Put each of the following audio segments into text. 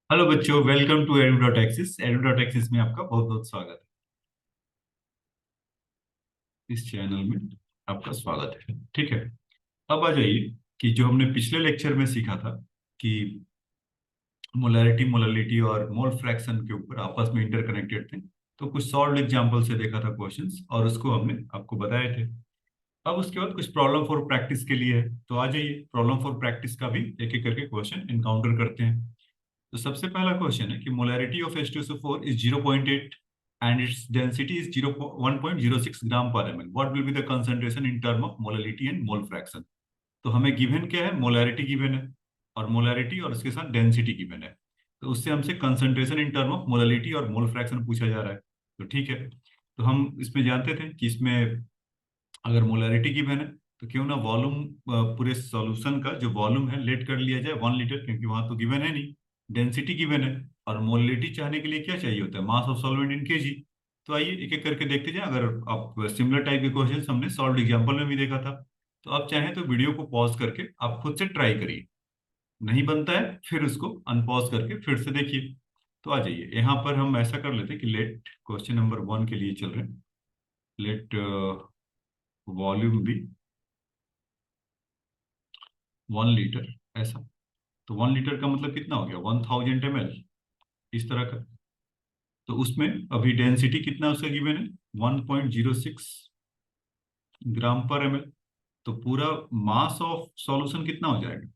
Hello बच्चों, welcome to edu.axis। edu.axis में आपका बहुत बहुत स्वागत है। इस चैनल में आपका स्वागत है। ठीक है। अब आ जाइए कि जो हमने पिछले लेक्चर में सीखा था कि मोलैरिटी, मोलैलिटी और मोल फ्रैक्शन के ऊपर आपस में इंटरकनेक्टेड थे। तो कुछ सॉल्व एग्जांपल से देखा था क्वेश्चंस और उसको हमने आपको बताए थे। अब उसके बाद कुछ प्रॉब्लम फॉर प्रैक्टिस के लिए है। तो आ जाइए प्रॉब्लम फॉर प्रैक्टिस का भी एक एक करके क्वेश्चन इनकाउंटर करते हैं। तो सबसे पहला क्वेश्चन है कि molarity of H2SO4 is 0.8 and its density is 1.06 ग्राम पर ML. What will be the concentration in term of molality and mole fraction. तो हमें गिवन क्या है, मोलैरिटी गिवन है और मोलैरिटी और उसके साथ डेंसिटी गिवन है। तो उससे हमसे concentration in term of molality और मोल फ्रैक्शन पूछा जा रहा है। तो ठीक है। तो हम इसमें जानते थे कि इसमें अगर मोलैरिटी गिवन है तो क्यों ना वॉल्यूम, पूरे सॉल्यूशन का जो वॉल्यूम है लेट कर लिया जाए 1 लीटर, क्योंकि वहां तो गिवन है नहीं। डेंसिटी गिवन है और मोलैरिटी चाहने के लिए क्या चाहिए होता है, मास ऑफ सॉल्वेंट इन केजी। तो आइए एक एक करके देखते जाए। अगर आप सिमिलर टाइप के क्वेश्चन हमने सॉल्व एग्जाम्पल में भी देखा था, तो आप चाहें तो वीडियो को पॉज करके आप खुद से ट्राई करिए। नहीं बनता है फिर उसको अनपॉज करके फिर से देखिए। तो आ जाइए यहाँ पर हम ऐसा कर लेते हैं कि लेट क्वेश्चन नंबर 1 के लिए चल रहे हैं। लेट वॉल्यूम भी 1 लीटर, ऐसा। तो 1 लीटर का मतलब कितना हो गया, 1000 ml, इस तरह का। तो उसमें अभी डेंसिटी कितना उसका गिवन है, 1.06 ग्राम पर एमएल। तो पूरा मास ऑफ सॉल्यूशन कितना हो जाएगा,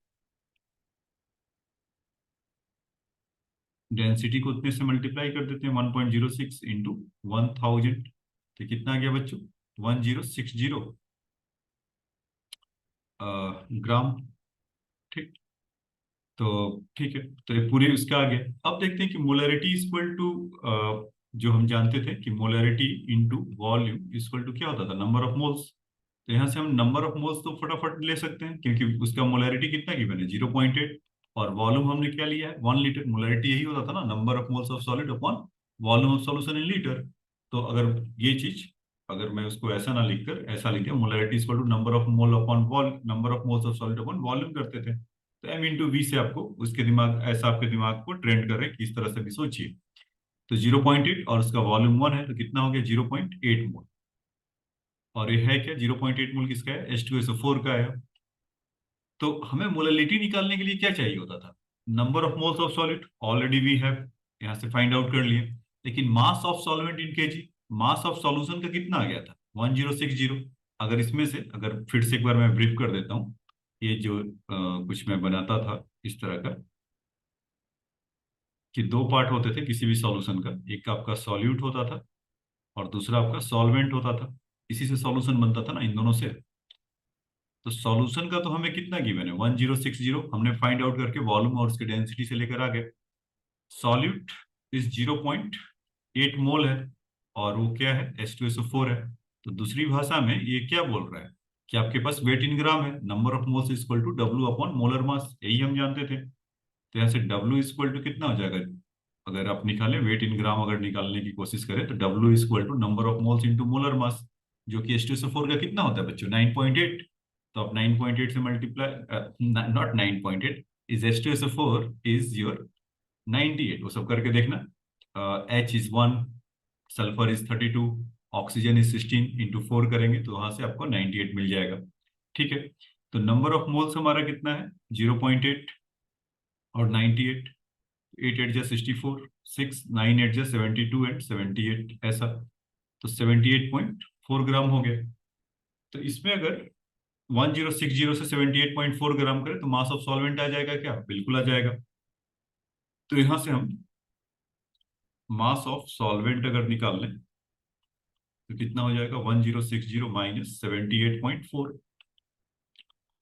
डेंसिटी को उतने से मल्टीप्लाई कर देते हैं, 1.06 इंटू 1000। तो कितना आ गया बच्चों, 1060 ग्राम। ठीक। तो ठीक है, तो ये पूरे उसका आ गया। अब देखते हैं कि मोलैरिटी इक्वल टू, जो हम जानते थे कि molarity into volume equal to क्या होता था, नंबर ऑफ मोल्स। तो यहाँ से हम नंबर ऑफ मोल्स तो फटाफट ले सकते हैं, क्योंकि उसका मोलैरिटी कितना गिवन है, 0.8। और वॉल्यूम हमने क्या लिया है, 1 लीटर। मोलैरिटी यही होता था ना, number of moles of solid upon volume of solution in litre. तो अगर ये चीज, अगर मैं उसको ऐसा ना लिखकर ऐसा लिख दिया, molarity equal to number of mole upon vol, number of moles of solid upon volume करते थे। तो M × V से आपको उसके दिमाग, ऐसा आपके दिमाग को ट्रेंड कर रहे हैं कि इस तरह से भी सोचिए। तो 0.8 और उसका वॉल्यूम 1 है, तो कितना हो गया, 0.8 मोल। और ये है क्या, 0.8 मोल किसका है, H2SO4 का है। तो हमें मोलैलिटी निकालने के लिए क्या चाहिए होता था, number of moles of solid, already we have यहाँ से फाइंड आउट कर लिए। लेकिन mass of solvent in KG, mass of solution का कितना आ गया था, 1060। अगर इसमें से, अगर फिर से एक बार मैं ब्रीफ कर देता हूँ, ये जो कुछ मैं बनाता था इस तरह का, कि दो पार्ट होते थे किसी भी सॉल्यूशन का, एक आपका सॉल्यूट होता था और दूसरा आपका सॉल्वेंट होता था। इसी से सॉल्यूशन बनता था ना, इन दोनों से। तो सॉल्यूशन का तो हमें कितना गिवन है, 1060, हमने फाइंड आउट करके वॉल्यूम और उसके डेंसिटी से लेकर आ गए। सॉल्यूट इस 0.8 मोल है और वो क्या है, H2SO4 है। तो दूसरी भाषा में ये क्या बोल रहा है कि आपके पास वेट इन ग्राम है, number of moles equal to W upon molar mass, यही हम जानते थे। तो यहाँ से W इक्वल टू कितना हो जाएगा, अगर आप निकालें वेट इन ग्राम, अगर निकालने की कोशिश करें तो W equal to number of moles into molar mass, जो कि H2SO4 का कितना होता है बच्चों, 9.8। तो आप 9.8 से multiply, not 9.8, is H2SO4 is your 98, वो सब करके देखना। H is 1, sulphur is 32, oxygen is 16, into 4 करेंगे तो वहां से आपको 98 मिल जाएगा। ठीक है। तो नंबर ऑफ मोल्स हमारा कितना है, 0.8 और 98, 8 8 जा 64, 6 9 8 जा 72 एंड 78, ऐसा। तो 78.4 ग्राम हो गया। तो इसमें अगर 1060 से 78.4 ग्राम करें तो मास ऑफ सॉल्वेंट आ जाएगा क्या, बिल्कुल आ जाएगा। तो यहां से हम मास ऑफ सॉल्वेंट अगर निकाल लें तो कितना हो जाएगा, 1060 माइनस 78.4,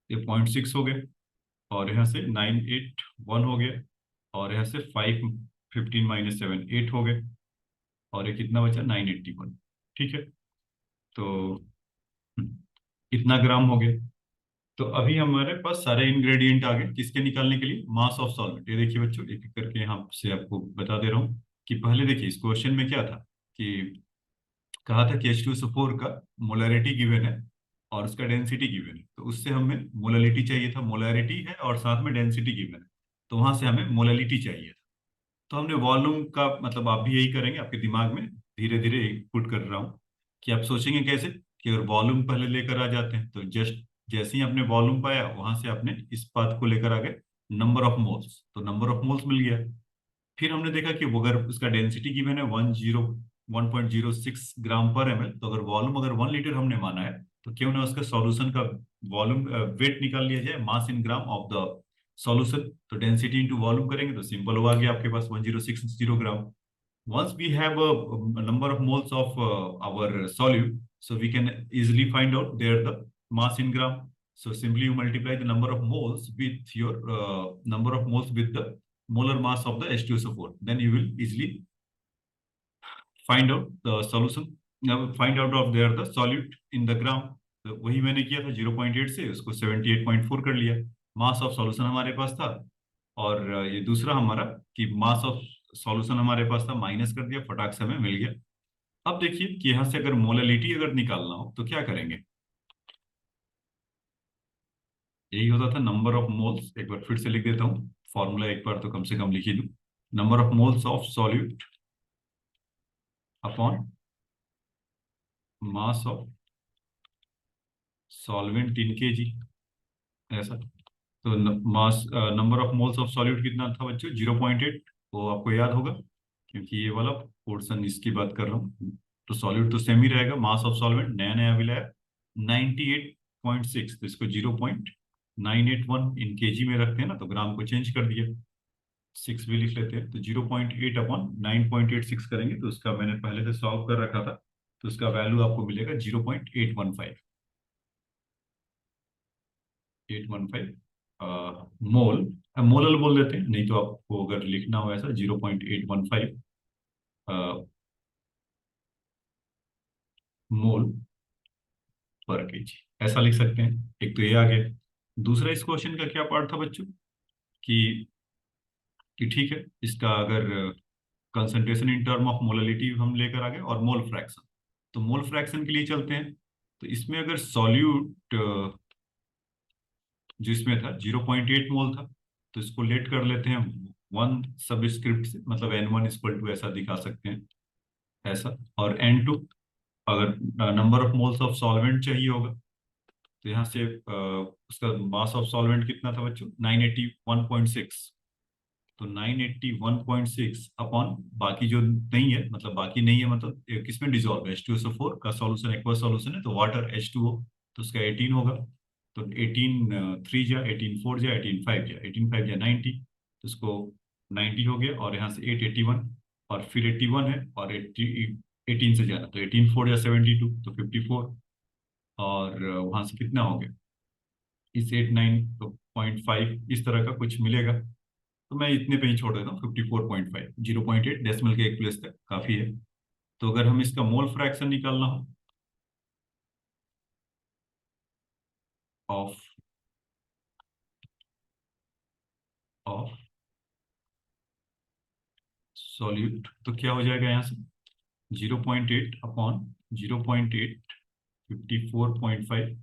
ये 0.6 हो गए। और यहाँ से 981 हो गया। और यहाँ से 515 माइनस 7, 8 हो गए। और ये कितना बचा, 981। ठीक है। तो इतना ग्राम हो गया। तो अभी हमारे पास सारे इंग्रेडिएंट आ गए किसके निकालने के लिए, मास ऑफ सॉल्वेंट। ये देखिए बच्चों, एक एक करके यहाँ से आपको बता दे रहा हूँ कि पहले देखिए इस क्वेश्चन में क्या था, कि कहा था कि H2SO4 का मोलैरिटी गिवन है और उसका डेंसिटी गिवन है। तो उससे हमें मोलैलिटी चाहिए था, मोलैरिटी है और साथ में डेंसिटी गिवन है, तो वहां से हमें मोलैलिटी चाहिए था। तो हमने वॉल्यूम का मतलब आप भी यही करेंगे, आपके दिमाग में धीरे धीरे पुट कर रहा हूँ कि आप सोचेंगे कैसे कि अगर वॉल्यूम पहले लेकर आ जाते हैं तो जस्ट जैसे ही आपने वॉल्यूम पाया वहां से आपने इस बात को लेकर आ गए नंबर ऑफ मोल्स, तो नंबर ऑफ मोल्स मिल गया। फिर हमने देखा कि वो अगर उसका डेंसिटी गिवन है 1.06 ग्राम पर एमएल, तो अगर वॉल्यूम अगर 1 लीटर हमने माना है तो क्यों ना उसका सॉल्यूशन का वॉल्यूम वेट निकाल लिया जाए, मास इन ग्राम ऑफ द सॉल्यूशन। तो डेंसिटी इंटू वॉल्यूम करेंगे तो सिंपल हुआ गया आपके पास 1060 ग्राम। Once we have a number of moles of our solute, so we can easily find out there the mass in gram. So simply you multiply the number of moles with your number of moles with the molar mass of the H2SO4. Then you will easily find out the solution. Now find out of there the solute in the gram. तो वही मैंने किया था 0.8 से उसको 78.4 कर लिया। मास of solution हमारे पास था, और ये दूसरा हमारा कि मास ऑफ सॉल्यूशन हमारे पास था, माइनस कर दिया, फटाक से हमें मिल गया। अब देखिए कि यहाँ से अगर मोललिटी अगर निकालना हो तो क्या करेंगे। यही होता था नंबर ऑफ मोल्स, एक बार फिर से लिख देता हूँ फॉर्मूला, एक बार तो कम से कम लिख ही दूं। Number of moles of solute upon mass of solvent in KG, ऐसा। तो mass number of moles of solute कितना था बच्चों, 0.8। वो आपको याद होगा क्योंकि ये वाला पोर्शन इसकी बात कर रहा हूँ। तो सॉल्यूट तो सेम ही रहेगा, मास ऑफ सॉल्वेंट नया नया मिला है 98.6, तो इसको 0.981 इन केजी में रखते हैं ना, तो ग्राम को चेंज कर दिया, 6 भी लिख लेते हैं। तो 0.8 अपॉन 9.86 करेंगे तो उसका मैंने पहले से सॉल्व कर रखा था, तो उसका वैल्यू आपको मिलेगा 0.815, 815 मोल। मोलल बोल देते हैं, नहीं तो आपको अगर लिखना हो ऐसा 0.815 मोल पर केजी, ऐसा लिख सकते हैं। एक तो ये आ गया। दूसरा इस क्वेश्चन का क्या पार्ट था बच्चों कि ठीक है इसका अगर concentration in term of molality हम लेकर आ गए और मोल फ्रैक्शन, तो मोल फ्रैक्शन के लिए चलते हैं। तो इसमें अगर सॉल्यूट जो इसमें था 0.8 मोल था, तो इसको लेट कर लेते हैं वन सबस्क्रिप्ट से, मतलब N1 इक्वल टू ऐसा दिखा सकते हैं, ऐसा। और N2 अगर number of moles of solvent चाहिए होगा, तो यहाँ से उसका मास ऑफ सॉल्वेंट कितना था बच्चों, 981.6। तो 981.6 अपॉन बाकी जो नहीं है, मतलब बाकी नहीं है मतलब किसमें डिजोल्व है, H2SO4 का सॉल्यूशन एक्वा सॉल्यूशन है, तो वाटर H2O, तो उसका 18 होगा। तो 18 3 जा 18 4 जा 18 5 जा 18 5 जा 90, तो उसको 90 हो गया, और यहाँ से 881, और फिर 81 है, और 18 से जाना तो 18 4 जा 72, तो 54। और वहां से कितना हो गया, इस 89.5 इस तरह का कुछ मिलेगा। तो मैं इतने पे ही छोड़ देता हूँ, 54.5, 0.8 डेसिमल के एक प्लेस तक काफी है। तो अगर हम इसका मोल फ्रैक्शन निकालना हो ऑफ ऑफ सॉल्यूट, तो क्या हो जाएगा यहाँ से 0.8 अपॉन 0.8 54.5,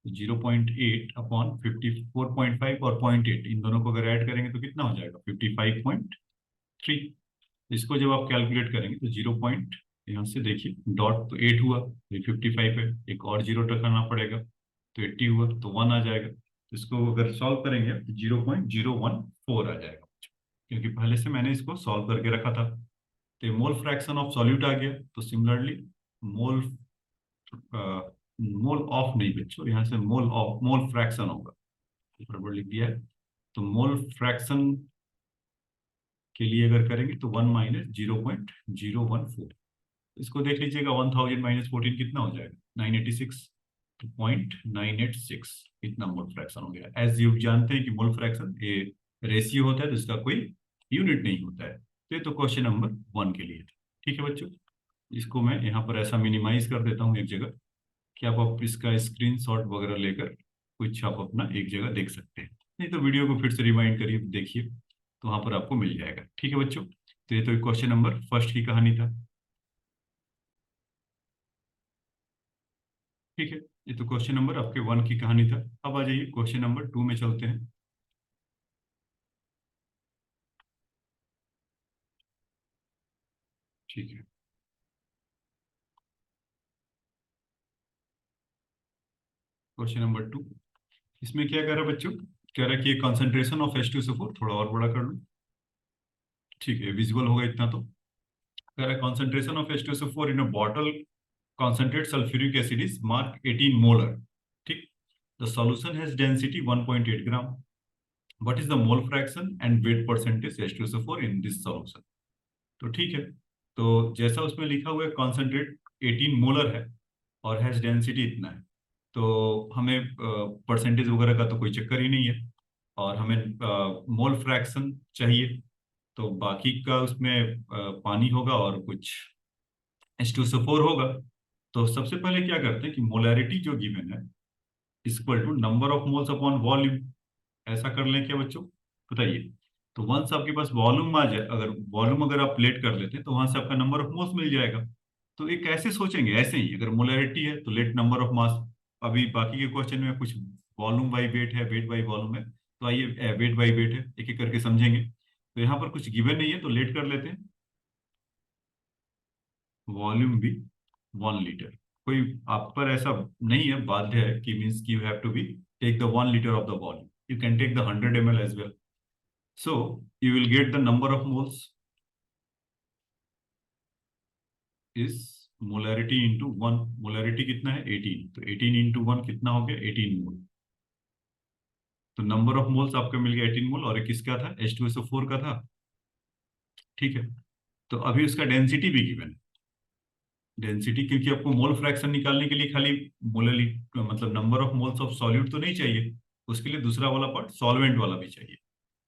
0.8 अपॉन 54.5 और 0.8 इन दोनों को अगर ऐड करेंगे तो कितना हो जाएगा 55.3। इसको जब आप कैलकुलेट करेंगे तो 0 पॉइंट यहाँ से देखिए डॉट, तो 8 हुआ, ये 55 है, एक और जीरो टकाना पड़ेगा तो 80 हुआ, तो 1 आ जाएगा। तो इसको अगर सॉल्व करेंगे तो 0.014 आ जाएगा, क्योंकि पहले से मैंने इसको सॉल्व करके रखा था। तो मोल फ्रैक्शन ऑफ सॉल्यूट आ गया। तो सिमिलरली मोल मोल ऑफ नहीं बच्चों, यहाँ से मोल ऑफ मोल फ्रैक्शन होगा, बराबर लिख दिया है। तो मोल फ्रैक्शन के लिए अगर करेंगे तो 1 माइनस 0.014, इसको देख लीजिएगा, 1000 माइनस 14 कितना हो जाएगा 986.986, इतना मोल फ्रैक्शन हो गया। एज यू जानते हैं कि मोल फ्रैक्शन ये रेशियो होता है, तो इसका कोई यूनिट नहीं होता है। तो ये तो क्वेश्चन नंबर 1 के लिए था। ठीक है बच्चों, इसको मैं यहाँ पर ऐसा मिनिमाइज कर देता हूँ एक जगह, कि आप इसका स्क्रीनशॉट वगैरह लेकर कुछ आप अपना एक जगह देख सकते हैं, नहीं तो वीडियो को फिर से रिवाइंड करिए, देखिए, तो वहां पर आपको मिल जाएगा। ठीक है बच्चों, तो ये तो क्वेश्चन नंबर फर्स्ट की कहानी था। ठीक है, ये तो क्वेश्चन नंबर आपके 1 की कहानी था। अब आ जाइए क्वेश्चन नंबर 2 में चलते हैं। ठीक है। क्वेश्चन नंबर 2, इसमें क्या कह रहा है बच्चों, कह रहा है कि कंसंट्रेशन ऑफ H2SO4, थोड़ा और बड़ा कर लो, ठीक है विजिबल होगा इतना तो। कह रहा है concentration of H2SO4 in a bottle concentrate sulfuric acid is marked 18 molar, ठीक। The solution has density 1.8 gram. What is the mole fraction and weight percentage H2SO4 in this solution? तो ठीक है, तो जैसा उसमें लिखा हुआ है कॉन्सेंट्रेट 18 मोलर है और हैज डेंसिटी इतना है, तो हमें परसेंटेज वगैरह का तो कोई चक्कर ही नहीं है, और हमें मोल फ्रैक्शन चाहिए। तो बाकी का उसमें पानी होगा और कुछ H2SO4 होगा। तो सबसे पहले क्या करते हैं कि मोलैरिटी जो गिवन है equal to number of moles upon volume, ऐसा कर लें क्या बच्चों, बताइए। तो वंस आपके पास वॉल्यूम आ जाए, अगर वॉल्यूम अगर आप लेट कर लेते हैं तो वहां से आपका नंबर ऑफ मोल्स मिल जाएगा। तो एक ऐसे सोचेंगे, ऐसे ही अगर मोलैरिटी है तो लेट नंबर ऑफ मास। अभी बाकी के क्वेश्चन में कुछ वॉल्यूम बाई वेट है, वेट बाई वॉल्यूम है, तो आइए वेट बाई वेट है, एक एक करके समझेंगे। तो यहाँ पर कुछ गिवन नहीं है तो लेट कर लेते हैं। वॉल्यूम भी 1 लीटर, कोई आप पर ऐसा नहीं है, बाध्य है कि मीन्स कि you have to be take the 1 litre of the volume, you can take the 100 ml as well. So you will get the number of moles is molarity into 1, molarity कितना है 18, तो 18 इंटू 1 कितना हो गया 18 मोल। तो number of moles आपका मिल गया 18 मोल, और एक किसका था H2SO4 का था, ठीक है। तो अभी उसका डेंसिटी भी गिवन है, डेंसिटी क्योंकि आपको मोल फ्रैक्शन निकालने के लिए खाली मोलर मतलब number of moles of solute तो नहीं चाहिए, उसके लिए दूसरा वाला पार्ट सॉल्वेंट वाला भी चाहिए।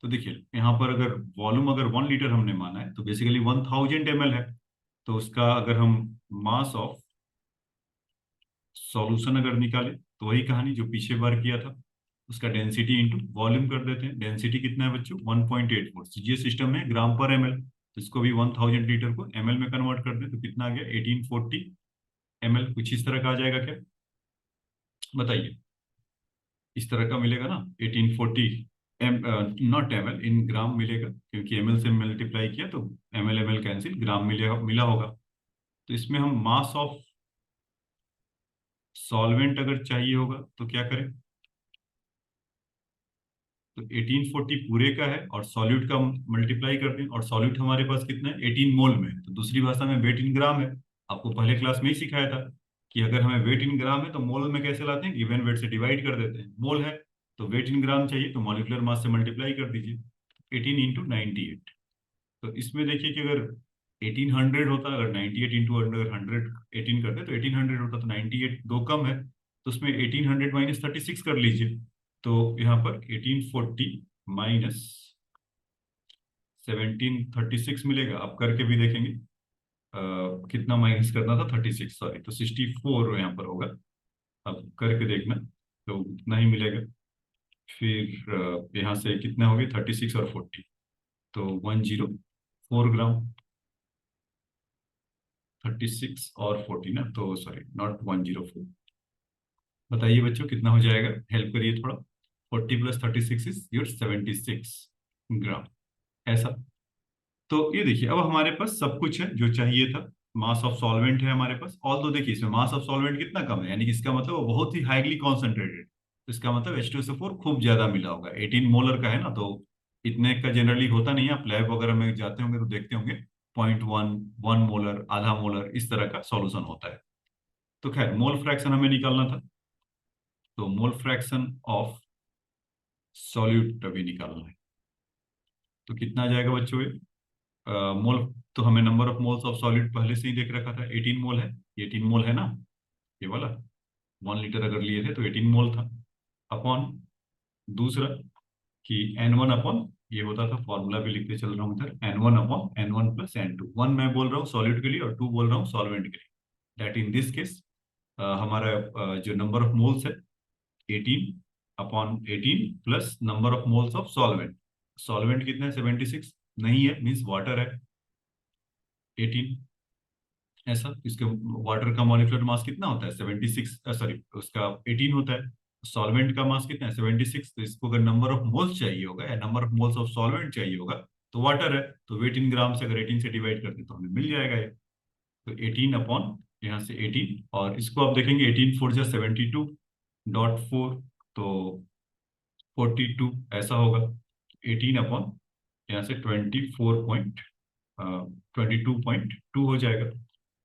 तो देखिए यहाँ पर अगर वॉल्यूम अगर 1 लीटर हमने माना है तो बेसिकली 1000 ml है, तो उसका अगर हम मास ऑफ सॉल्यूशन अगर निकाले तो वही कहानी जो पीछे बार किया था, उसका डेंसिटी इंटू वॉल्यूम कर देते हैं। डेंसिटी कितना है बच्चों 1.84, सीजीएस सिस्टम में ग्राम पर एमएल, तो इसको भी 1000 लीटर को एमएल में कन्वर्ट कर दें तो कितना आ गया 1840 ml, कुछ इस तरह का आ जाएगा क्या, बताइए। इस तरह का मिलेगा ना 1840 एम, नॉट एमएल, इन ग्राम मिलेगा क्योंकि एमएल से मल्टीप्लाई किया तो एमएल एमएल कैंसिल, ग्राम मिलेगा, मिला होगा। तो इसमें हम मास ऑफ सॉल्वेंट अगर चाहिए होगा तो क्या करें, तो 1840 पूरे का है और सॉल्यूट का मल्टीप्लाई कर दें, और सॉल्यूट हमारे पास कितना है 18 मोल में है, तो दूसरी भाषा में वेट इन ग्राम है। आपको पहले क्लास में ही सिखाया था कि अगर हमें वेट इन ग्राम है तो मोल में कैसे लाते हैं, गिवन वेट से डिवाइड कर देते हैं, मोल है तो वेट इन ग्राम चाहिए तो मॉलिक्यूलर मास से मल्टीप्लाई कर दीजिए, 18 इंटू 98। तो इसमें देखिए कि अगर 1800 होता, अगर 98 इंटू अगर 118 करते तो 1800 होता, तो 98 दो कम है तो उसमें 1800 माइनस 36 कर लीजिए। तो यहाँ पर 1840 माइनस 1736 मिलेगा, आप करके भी देखेंगे कितना माइनस करना था 36, सॉरी, तो 64 यहाँ पर होगा, अब करके देखना तो उतना ही मिलेगा। फिर यहाँ से कितना हो गया 36 और 40, तो 104 ग्राम, 36 और 40 ना, तो सॉरी नॉट 104। बताइए बच्चों कितना हो जाएगा, हेल्प करिए थोड़ा। 40 प्लस 36 इज योर 76 ग्राम, ऐसा। तो ये देखिए अब हमारे पास सब कुछ है जो चाहिए था, मास ऑफ सॉल्वेंट है हमारे पास, ऑल तो देखिए इसमें मास ऑफ सॉल्वेंट कितना कम है, यानी कि इसका मतलब वो बहुत ही हाईली कॉन्सेंट्रेटेड, इसका मतलब H2SO4 खूब ज्यादा मिला होगा, 18 मोलर का है ना, तो इतने का जनरली होता नहीं है, आप लैब वगैरह में जाते होंगे तो देखते होंगे 0.1, 1 मोलर, आधा मोलर, इस तरह का सॉल्यूशन होता है। तो खैर मोल फ्रैक्शन हमें निकालना था, तो मोल फ्रैक्शन ऑफ सॉल्यूट अभी निकालना है, तो कितना आ जाएगा बच्चों ये मोल, तो हमें number of moles of solid पहले से ही देख रखा था 18 मोल है, ये 18 मोल है ना, ये वाला 1 लीटर अगर लिए थे तो 18 मोल था, अपॉन दूसरा कि N1 अपॉन, ये होता था फॉर्मूला भी लिखते चल रहा हूँ इधर, N1 upon N1 plus N2, 1 मैं बोल रहा हूँ सॉलिड के लिए और 2 बोल रहा हूँ सॉल्वेंट के लिए, दैट इन दिस केस हमारा जो नंबर ऑफ मोल्स है 18 upon 18 plus number of moles of solvent, solvent कितना है 76 नहीं है, मीन्स वाटर है 18, ऐसा। इसके वाटर का मॉलिक्यूलर मास कितना होता है 76, सॉरी उसका 18 होता है, सॉल्वेंट का मास कितना है 76, तो इसको अगर नंबर ऑफ मोल्स चाहिए होगा या number of moles of solvent चाहिए होगा तो वाटर है, तो वेट इन ग्राम से अगर 18 से डिवाइड करते तो हमें मिल जाएगा ये। तो 18 अपॉन यहाँ से 18, और इसको आप देखेंगे 18 फोर जा 72.4, तो 42 ऐसा होगा। 18 अपॉन यहाँ से 22.2 हो जाएगा।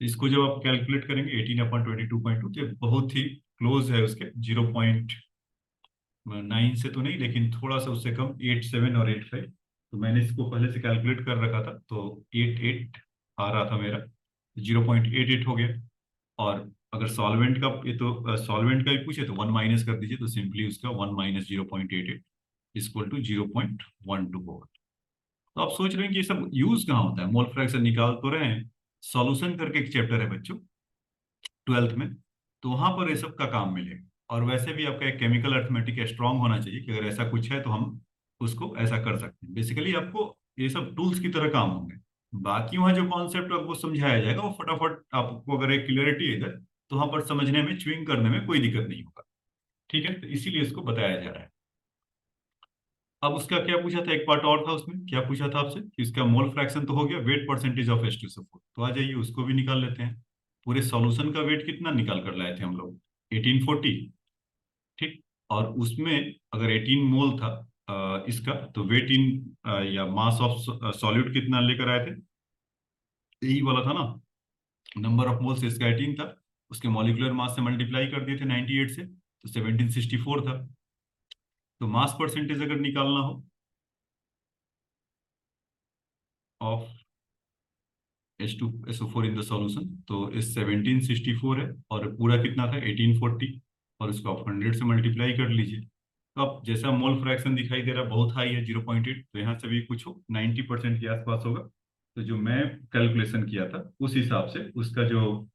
इसको जब आप कैलकुलेट करेंगे 18/22.2, तो ये बहुत ही क्लोज है उसके, 0.9 से तो नहीं, लेकिन थोड़ा सा उससे कम, 87 और 85। तो मैंने इसको पहले से कैलकुलेट कर रखा था, तो 88 आ रहा था मेरा, 0.88 हो गया। और अगर सॉल्वेंट का, ये तो सॉल्वेंट का भी पूछे तो 1 माइनस कर दीजिए, तो सिंपली उसका 1 माइनस 0.88 इक्वल टू 0.12 होगा। तो आप सोच रहे हैं कि ये सब यूज कहाँ होता है, मोल फ्रैक्शन निकाल तो रहे हैं, सॉल्यूशन करके एक चैप्टर है बच्चों 12th में, तो वहां पर ये सब का काम मिलेगा। और वैसे भी आपका एक केमिकल अर्थमेटिक स्ट्रांग होना चाहिए कि अगर ऐसा कुछ है तो हम उसको ऐसा कर सकते हैं। बेसिकली आपको ये सब टूल्स की तरह काम होंगे। बाकी वहाँ जो कॉन्सेप्ट आपको समझाया जाएगा वो फटाफट आपको, अगर एक क्लियरिटी है इधर, तो वहां पर समझने में, च्युइंग करने में कोई दिक्कत नहीं होगा। ठीक है, तो इसीलिए इसको बताया जा रहा है। अब उसका क्या पूछा था, एक पार्ट और था उसमें, क्या पूछा था आपसे कि इसका मोल फ्रैक्शन तो हो गया, वेट परसेंटेज ऑफ H2SO4, तो आ जाइए उसको भी निकाल लेते हैं। पूरे सॉल्यूशन का वेट कितना निकाल कर लाए थे हम लोग, 1840। ठीक, और उसमें अगर 18 मोल था इसका, तो वेट इन या मास ऑफ सॉल्यूट कितना लेकर आए थे, यही वाला था ना, नंबर ऑफ मोल्स इसका 18 था, उसके मॉलिक्यूलर मास से मल्टीप्लाई कर दिए थे 98 से, तो 1764 था। तो मास परसेंटेज अगर निकालना हो of H2SO4 in the solution, तो इस 1764 है, और पूरा कितना था 1840, और इसको आप 100 से मल्टीप्लाई कर लीजिए। तो अब जैसा मोल फ्रैक्शन दिखाई दे रहा है बहुत हाई है, 0.8, तो यहाँ से भी कुछ हो 90% के आसपास होगा। तो जो मैं कैलकुलेशन किया था उस हिसाब से उसका जो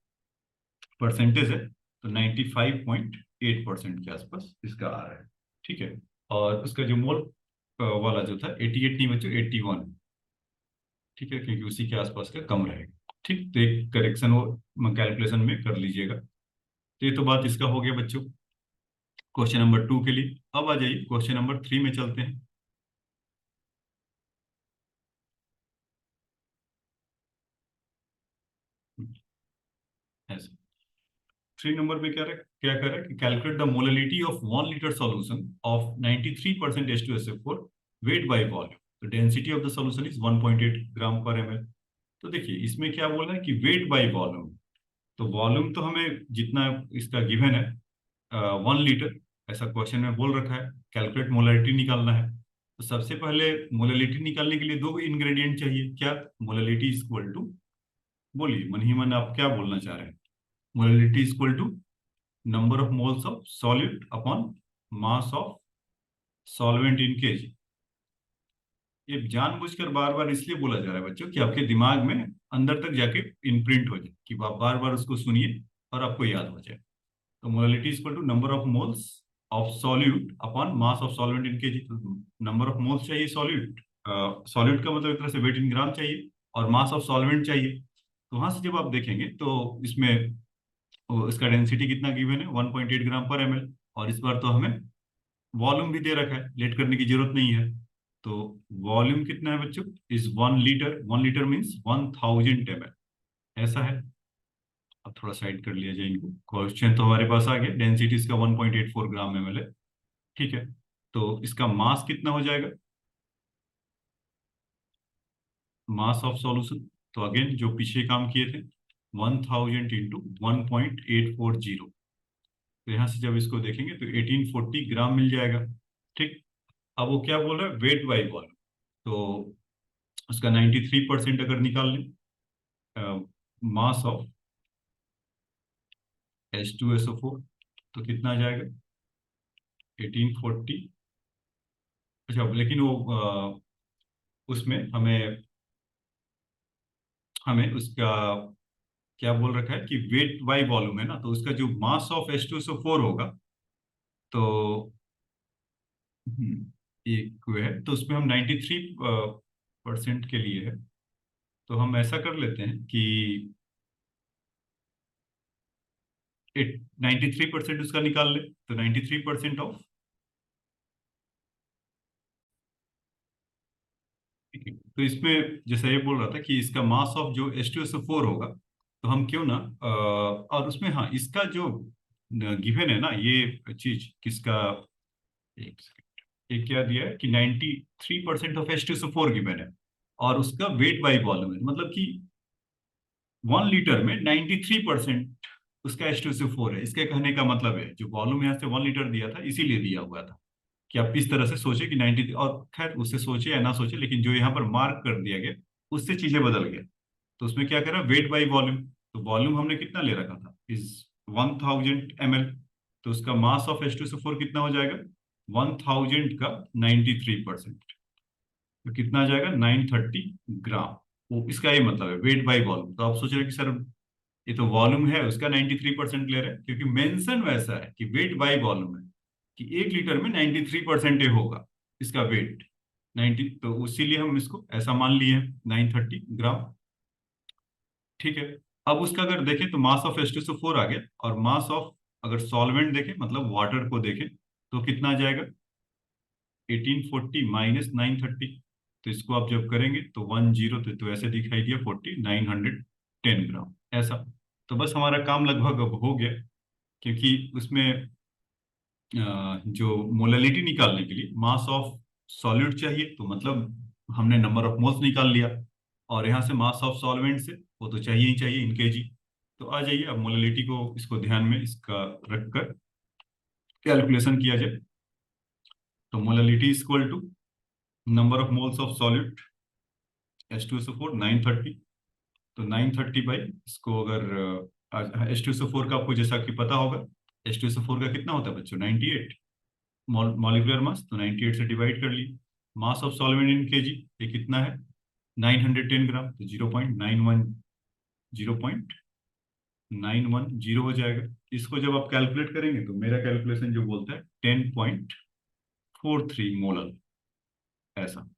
परसेंटेज है, तो 95.8% के आसपास इसका आ रहा है। ठीक है, और उसका जो मोल वाला जो था 88 नहीं बच्चों, 81। ठीक है, क्योंकि उसी के आसपास का कम रहेगा। ठीक, तो एक करेक्शन वो कैलकुलेशन में कर लीजिएगा। तो ये तो बात इसका हो गया बच्चों, क्वेश्चन नंबर 2 के लिए। अब आ जाइए क्वेश्चन नंबर 3 में चलते हैं। ऐसे 3 नंबर में क्या कर रहा है कि calculate the molality of 1 litre solution of 93% H2SO4 weight by volume. तो density of the solution is 1.8 gram per M L. तो देखिए इसमें क्या बोल रहा है कि वेट बाय वॉल्यूम, तो वॉल्यूम तो हमें जितना इसका गिवन है 1 लीटर, ऐसा क्वेश्चन में बोल रखा है, कैलकुलेट मोलरिटी निकालना है। तो सबसे पहले मोलरिटी निकालने के लिए दो इंग्रेडिएंट चाहिए, क्या, मोलरिटी इज इक्वल टू, बोलिए मन ही मन आप क्या बोलना चाह रहे हैं, molarity is equal to number of moles of solute upon mass of solvent in KG. ये जानबूझकर बार बार इसलिए बोला जा रहा है बच्चों कि आपके दिमाग में अंदर तक जाके इम्प्रिंट हो जाए, कि आप बार बार उसको सुनिए और आपको याद हो जाए। तो molarity equal to number of moles of solute upon mass of solvent in KG. तो नंबर ऑफ मोल्स चाहिए सॉल्यूट, सॉल्यूट का मतलब एक तरह से वेट इन ग्राम चाहिए, और मास ऑफ सॉल्वेंट चाहिए। तो वहां से जब आप देखेंगे तो इसमें इसका डेंसिटी कितना गिवन है, 1.8 ग्राम पर एम एल। और इस बार तो हमें वॉल्यूम भी दे रखा है, लेट करने की जरूरत नहीं है। तो वॉल्यूम कितना है बच्चों, is 1 litre, 1 litre means 1000 ml, ऐसा है। अब थोड़ा साइड कर लिया जाए इनको, क्वेश्चन तो हमारे पास आ गया, डेंसिटी इसका 1.84 ग्राम एम एल है। ठीक है, तो इसका मास कितना हो जाएगा, मास ऑफ सॉल्यूशन, तो अगेन जो पीछे काम किए थे 1000 इंटू 1.840, तो यहाँ से जब इसको देखेंगे तो 1840 ग्राम मिल जाएगा। ठीक, अब वो क्या बोल रहा है, वेट बाई वॉल्यूम, तो उसका 93% अगर निकाल लें मास ऑफ H2SO4, तो कितना आ जाएगा 1840। अच्छा, लेकिन वो उसमें हमें हमें उसका क्या बोल रखा है कि वेट बाई वॉल्यूम है ना, तो उसका जो मास ऑफ H2SO4 होगा, तो एक वो है, तो उसमें हम 93% के लिए है, तो हम ऐसा कर लेते हैं कि 93% उसका निकाल ले, तो 93% ऑफ तो इसमें जैसे ये बोल रहा था कि इसका मास ऑफ जो H2SO4 होगा, तो हम क्यों ना और उसमें हाँ इसका जो गिवन है ना ये चीज किसका, एक सेकंड, ये क्या दिया है कि 93% ऑफ H2SO4 गिवन है, और उसका वेट बाई वॉल्यूम है, मतलब कि 1 लीटर में 93% उसका H2SO4 है। इसके कहने का मतलब है जो वॉल्यूम यहाँ से 1 लीटर दिया था इसीलिए दिया हुआ था कि आप इस तरह से सोचे कि 90, और खैर उससे सोचे या ना सोचे, लेकिन जो यहाँ पर मार्क कर दिया गया उससे चीजें बदल गया। तो उसमें क्या करा, वेट बाई वॉल्यूम। तो वॉल्यूम हमने कितना ले रखा था इस 1000 ml, तो उसका मास ऑफ H2SO4 कितना हो जाएगा, 1000 का 93%, तो कितना आ जाएगा 930 ग्राम। वो इसका ये मतलब है वेट बाई वॉल्यूम। तो आप सोच रहे हैं कि सर ये तो वॉल्यूम है उसका 93% ले रहे हैं, क्योंकि मेंशन वैसा है कि वेट बाई वॉल्यूम है कि 1 लीटर में 93% होगा इसका वेट 90, तो इसीलिए हम इसको ऐसा मान लिए हैं 930 ग्राम। ठीक है। अब उसका अगर देखें तो मास ऑफ H2SO4 आ गया, और मास ऑफ अगर सॉल्वेंट देखें मतलब वाटर को देखें तो कितना आ जाएगा 1840 माइनस 930। तो इसको आप जब करेंगे तो 10, तो ऐसे दिखाई दिया 4910 ग्राम ऐसा। तो बस हमारा काम लगभग अब हो गया, क्योंकि उसमें जो मोलैलिटी निकालने के लिए मास ऑफ सॉल्यूट चाहिए, तो मतलब हमने नंबर ऑफ मोल्स निकाल लिया, और यहाँ से मास ऑफ सॉल्वेंट से वो तो चाहिए ही चाहिए इन केजी। तो आ जाइए अब मोलैलिटी को इसको ध्यान में इसका रखकर कैलकुलेशन किया जाए। तो molality is equal to number of moles of solute H2SO4 930। तो 930 बाई इसको अगर H2SO4 का आपको जैसा कि पता होगा, H2SO4 का कितना होता है बच्चों 98 मॉलिक्यूलर मास, तो 98 से डिवाइड कर लिए। मास ऑफ सॉल्वेंट इन केजी ये कितना है 910 ग्राम, तो 0.910 हो जाएगा। इसको जब आप कैलकुलेट करेंगे तो मेरा कैलकुलेशन जो बोलता है 10.43 मोलर ऐसा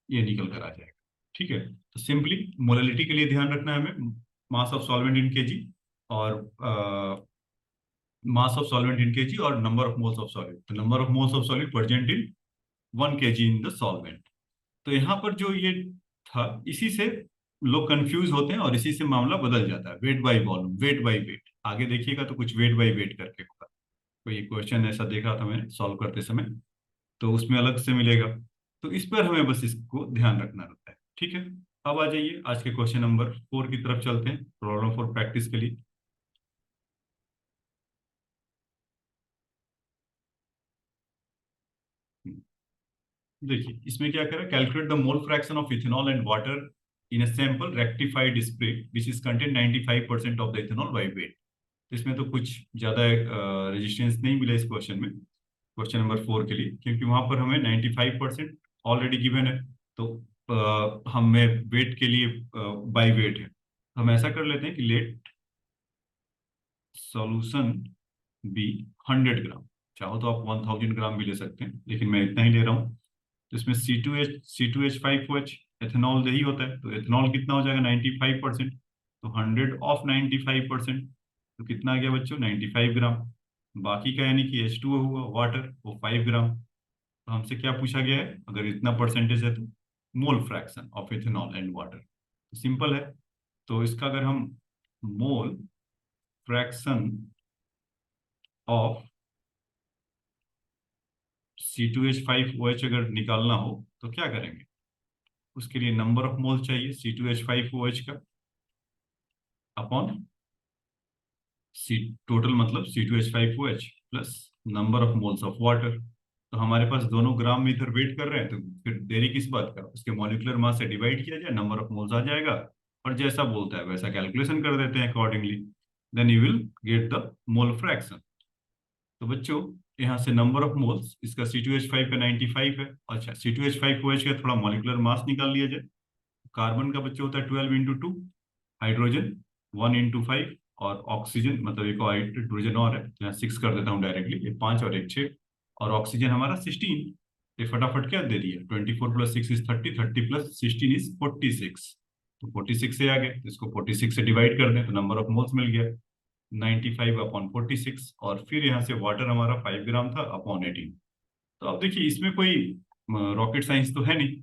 ये निकल कर आ जाएगा। ठीक है। तो सिंपली मोलैलिटी के लिए ध्यान रखना है हमें, mass of solvent in KG, और mass of solvent in KG, और number of moles of solvent. तो number of moles of solvent present in 1 kg in the solvent. तो यहाँ पर जो ये था इसी से लोग कंफ्यूज होते हैं, और इसी से मामला बदल जाता है, weight by volume, weight by wait. आगे देखिएगा तो कुछ वेट बाई वेट करके होगा, कोई क्वेश्चन ऐसा देखा था मैंने सॉल्व करते समय, तो उसमें अलग से मिलेगा। तो इस पर हमें बस इसको ध्यान रखना रहता है। ठीक है। अब आ जाइए आज के क्वेश्चन नंबर 4 की तरफ चलते हैं, प्रॉब्लम फॉर प्रैक्टिस के लिए। देखिए इसमें क्या करें, calculate the mole fraction of ethanol and water in a sample rectified spray which is contain 95% of the ethanol by wait. इसमें तो कुछ ज्यादा रेजिस्टेंस नहीं मिला इस क्वेश्चन में, क्वेश्चन नंबर 4 के लिए, क्योंकि वहां पर हमें 95% ऑलरेडी गिवन है। तो हमें वेट के लिए बाई वेट है। हम ऐसा कर लेते हैं कि लेट सॉल्यूशन बी 100 ग्राम, चाहो तो आप 1000 ग्राम भी ले सकते हैं, लेकिन मैं इतना ही ले रहा हूँ। तो इसमें C2H5OH एथेनॉल यही होता है, तो एथेनॉल कितना हो जाएगा 95%, तो 100 ऑफ 95%, तो कितना आ गया बच्चों 95 ग्राम। बाकी का यानी कि H2O हुआ वाटर वो 5 ग्राम। तो हमसे क्या पूछा गया है, अगर इतना परसेंटेज है तो mole fraction of ethanol and water. तो सिंपल है। तो इसका अगर हम मोल फ्रैक्शन ऑफ C2H5OH अगर निकालना हो तो क्या करेंगे, उसके लिए नंबर ऑफ मोल चाहिए C2H5OH का अपॉन सी टोटल, मतलब C2H5OH plus number of moles of water. तो हमारे पास दोनों ग्राम में इधर वेट कर रहे हैं, तो फिर देरी किस बात का, उसके मॉलिक्यूलर मास से डिवाइड किया जाए, नंबर ऑफ मोल्स आ जाएगा, और जैसा बोलता है वैसा कैलकुलेशन कर देते हैं accordingly, then you will get the mole fraction. तो बच्चों यहाँ से नंबर ऑफ मोल्स इसका C2H5 का 95 है। अच्छा C2H5OH का थोड़ा मॉलिक्यूलर मास निकाल लिया जाए। कार्बन का बच्चों होता है 12 × 2, हाइड्रोजन 1 × 5, और ऑक्सीजन मतलब एक और हाइड्रोजन और है, तो यहाँ 6 कर देता हूँ डायरेक्टली, ये 5 और एक 6, और ऑक्सीजन हमारा 16। ये फटाफट क्या दे दिया 24 + 6 = 30, 30 + 16 = 46। तो 46 से आ गए, तो इसको 46 से डिवाइड कर दें तो नंबर ऑफ मोल्स मिल गया 95/46, और फिर यहाँ से वाटर हमारा 5 ग्राम था अपॉन 18। तो अब देखिए इसमें कोई रॉकेट साइंस तो है नहीं,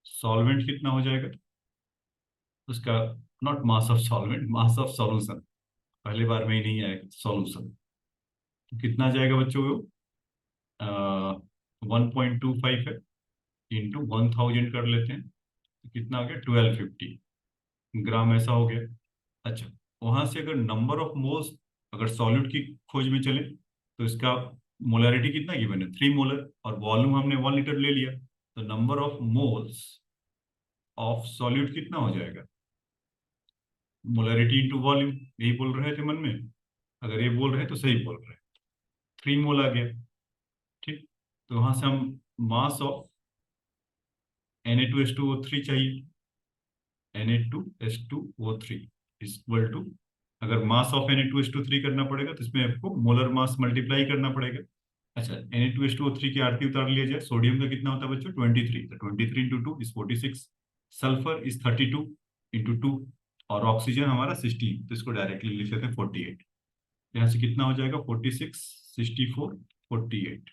सॉल्वेंट कितना हो जाएगा उसका, not mass of solvent, mass of solution, पहली बार में ही नहीं आएगा सॉल्यूशन। तो कितना आ जाएगा बच्चों वो, 1.25 है, इंटू 1000 कर लेते हैं, तो कितना हो गया 1250 ग्राम, ऐसा हो गया। अच्छा, वहां से अगर नंबर ऑफ मोल्स, अगर सॉल्यूट की खोज में चले तो इसका मोलैरिटी कितना गिवन है, 3 मोलर, और वॉल्यूम हमने 1 लीटर ले लिया, तो number of moles of solute कितना हो जाएगा, मोलैरिटी इंटू वॉल्यूम, यही बोल रहे थे मन में, अगर ये बोल रहे हैं तो सही बोल रहे हैं, 3 मोल आ गया। ठीक, तो वहां से हम मास ऑफ Na2H2O3 चाहिए, Na2H2O3 इक्वल टू, अगर मास ऑफ Na2H2O3 करना पड़ेगा तो इसमें आपको मोलर मास मल्टीप्लाई करना पड़ेगा। अच्छा, Na2H2O3 की आरती उतार लिया जाए, सोडियम का कितना होता है बच्चों 23, तो 23 into 2 is 46, sulphur is 32 into 2, और ऑक्सीजन हमारा 16, तो इसको डायरेक्टली लिख लेते हैं 48। यहाँ से कितना हो जाएगा 46, 64, 48,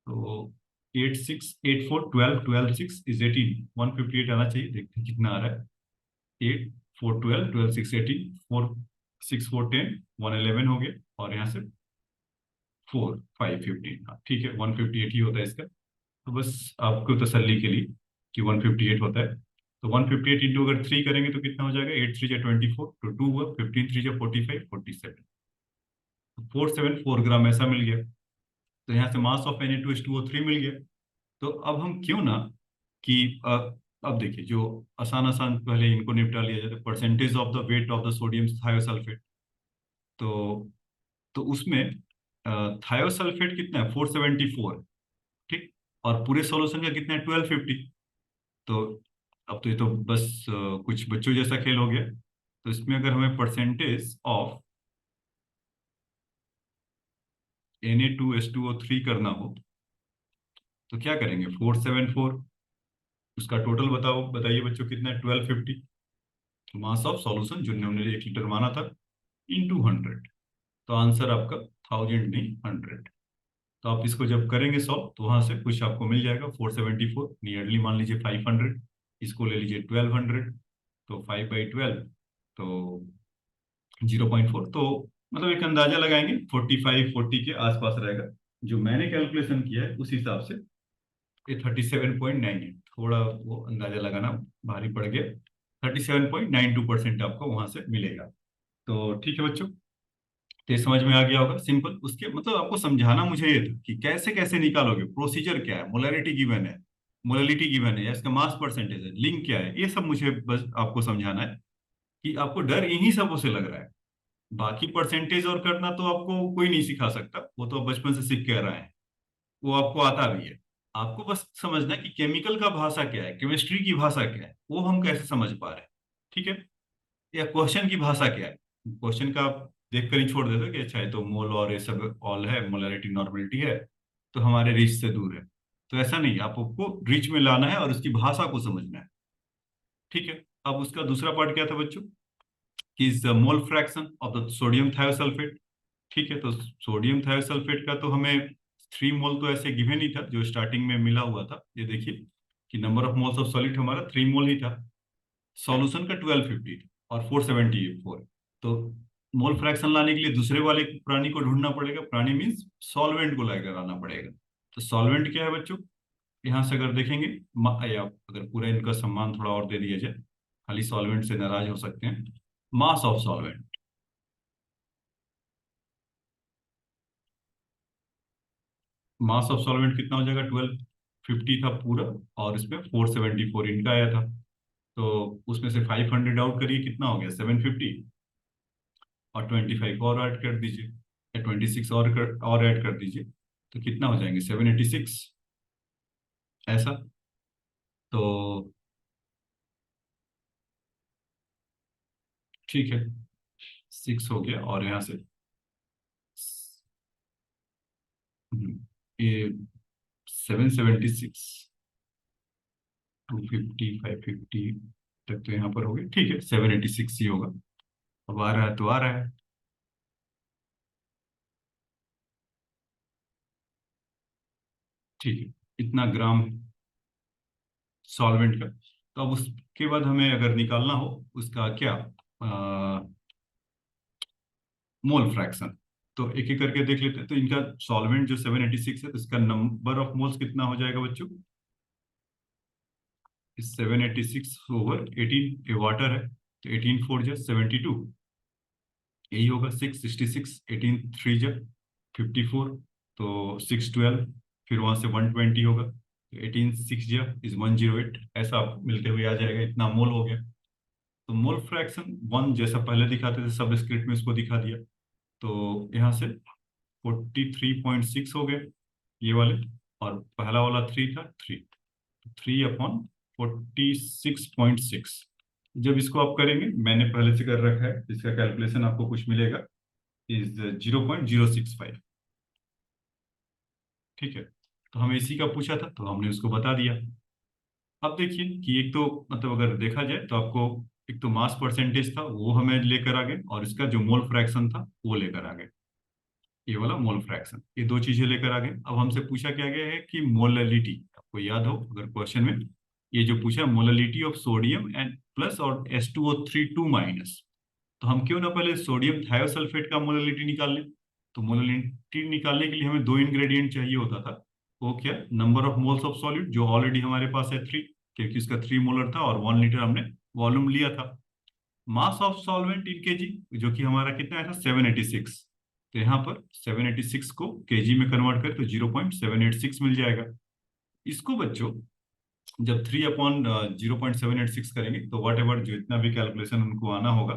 तो 8 6 8 4 12 12 6 इज 18, 158 आना चाहिए, देखते हैं कितना आ रहा है। 8 4 12 12 6 18, 4 6 4 10 111 हो गया, और यहाँ से 4 5 15, हाँ ठीक है 158 ही होता है इसका। तो बस आपको तसल्ली के लिए कि 158 होता है, तो 158 इंटू अगर 3 करेंगे तो कितना हो जाएगा, 8 3 जा 24, तो 2 हुआ, 15 3 जा 45, 47, 474 ग्राम ऐसा मिल गया। तो यहाँ से मास ऑफ Na2H2O3 मिल गया। तो अब हम क्यों ना कि अब देखिए, जो आसान आसान पहले इनको निपटा लिया जाए, percentage of the weight of the sodium thiosulphate, तो उसमें थायोसल्फेट कितना है 474, ठीक, और पूरे सॉल्यूशन का कितना है 1250। तो अब तो ये तो बस कुछ बच्चों जैसा खेल हो गया। तो इसमें अगर हमें परसेंटेज ऑफ Na2H2O3 करना हो तो क्या करेंगे, 474, उसका टोटल बताओ, बताइए बच्चों कितना है 1250, मास ऑफ सॉल्यूशन जो हमने 1 लीटर माना था, इंटू 100, तो आंसर आपका 1000 नहीं 100। तो आप इसको जब करेंगे सॉल्व तो वहां से कुछ आपको मिल जाएगा 474 नियरली, मान लीजिए 500, इसको ले लीजिए 1200, तो 5/12, तो 0.4, तो मतलब एक अंदाजा लगाएंगे 45 40 के आसपास रहेगा। जो मैंने कैलकुलेशन किया है उस हिसाब से ये 37.9 है, थोड़ा वो अंदाजा लगाना भारी पड़ गया, 37.92% आपको वहां से मिलेगा। तो ठीक है बच्चों, तो ये समझ में आ गया होगा, सिंपल, उसके मतलब आपको समझाना मुझे ये था कि कैसे कैसे निकालोगे, प्रोसीजर क्या है, मोलैरिटी गिवन है, मोलैलिटी गिवन है, या इसका मास परसेंटेज है, लिंक क्या है, ये सब मुझे बस आपको समझाना है कि आपको डर इन्हीं सबों से लग रहा है। बाकी परसेंटेज और करना तो आपको कोई नहीं सिखा सकता, वो तो आप बचपन से सीख के आ रहे हैं, वो आपको आता भी है। आपको बस समझना है कि केमिकल का भाषा क्या है, केमिस्ट्री की भाषा क्या है, वो हम कैसे समझ पा रहे हैं, ठीक है, या क्वेश्चन की भाषा क्या है। क्वेश्चन का आप देख कर ही छोड़ देते हो कि अच्छा है तो मोल और ये सब ऑल है, मोलैरिटी नॉर्मेलिटी है, तो हमारे रीच से दूर है। तो ऐसा नहीं, आपको रीच में लाना है और उसकी भाषा को समझना है, ठीक है। अब उसका दूसरा पार्ट क्या था बच्चों, कि is the mole fraction of the sodium thiosulphate, ठीक है। तो सोडियम थायोसल्फेट का तो हमें 3 मोल तो ऐसे गिवन ही था जो स्टार्टिंग में मिला हुआ था, ये देखिए कि number of moles of solid हमारा 3 मोल ही था, सॉल्यूशन का 1250 और 474। तो मोल फ्रैक्शन लाने के लिए दूसरे वाले प्राणी को ढूंढना पड़ेगा, प्राणी मीन्स सॉल्वेंट को लेकर आना पड़ेगा। तो सॉल्वेंट क्या है बच्चों, यहाँ से अगर देखेंगे, या अगर पूरा इनका सम्मान थोड़ा और दे दिया जाए, खाली सॉल्वेंट से नाराज हो सकते हैं, मास of solvent, mass of solvent कितना हो जाएगा 1250 था पूरा, और इसमें 474 इनका आया था, तो उसमें से 500 आउट करिए, कितना हो गया 750, और 25 और ऐड कर दीजिए, या 26 और ऐड कर दीजिए, तो कितना हो जाएंगे 786, ऐसा। तो ठीक है, 6 हो गया, और यहाँ से ये 776, 250 550 तक तो यहाँ पर हो गया, ठीक है 786 ही होगा। अब आ रहा है तो आ रहा है, ठीक है, इतना ग्राम सॉल्वेंट का। तो अब उसके बाद हमें अगर निकालना हो उसका क्या मोल फ्रैक्शन, तो एक एक करके देख लेते हैं। तो इनका सॉल्वेंट जो 786 है, तो इसका नंबर ऑफ मोल्स कितना हो जाएगा बच्चों? इस 786 ओवर 18, ये वाटर है तो 18 4 जा 72, यही होगा। 666, 18 3 जा 54, तो 612, फिर वहां से 120 होगा, तो 18 6 जा इज 108, ऐसा मिलते हुए आ जाएगा, इतना मोल हो गया। तो मोल फ्रैक्शन वन जैसा पहले दिखाते थे सब स्क्रिप्ट में, इसको दिखा दिया। तो यहाँ से 43.6 हो गए ये वाले, और पहला वाला थ्री था, 3/46.6। जब इसको आप करेंगे, मैंने पहले से कर रखा है, इसका कैलकुलेशन आपको कुछ मिलेगा इज 0.065। ठीक है, तो हमें इसी का पूछा था तो हमने उसको बता दिया। अब देखिए कि एक तो मतलब अगर देखा जाए तो आपको एक तो मास परसेंटेज था वो हमें लेकर आ गए, और इसका जो मोल फ्रैक्शन था वो लेकर आ गए, ये वाला मोल फ्रैक्शन, ये दो चीजें लेकर आ गए। अब हमसे पूछा क्या गया है कि मोललिटी, आपको याद हो अगर क्वेश्चन में ये जो पूछा, molality of sodium and plus और H2O3 2 माइनस, तो हम क्यों ना पहले सोडियम थायोसल्फेट का मोललिटी निकाल लें। तो मोललिटी निकालने के लिए हमें दो इंग्रेडिएंट चाहिए होता था। वो क्या? Number of moles of solute, जो ऑलरेडी हमारे पास है 3, क्योंकि इसका 3 मोलर था और 1 लीटर हमने वॉल्यूम लिया था। मास ऑफ सॉल्वेंट इन केजी, जो कि हमारा कितना आया था 786, तो यहाँ पर 786 को केजी में कन्वर्ट करें तो 0.786 मिल जाएगा। इसको बच्चों जब 3/0.786 करेंगे तो वट एवर जो इतना भी कैलकुलेशन उनको आना होगा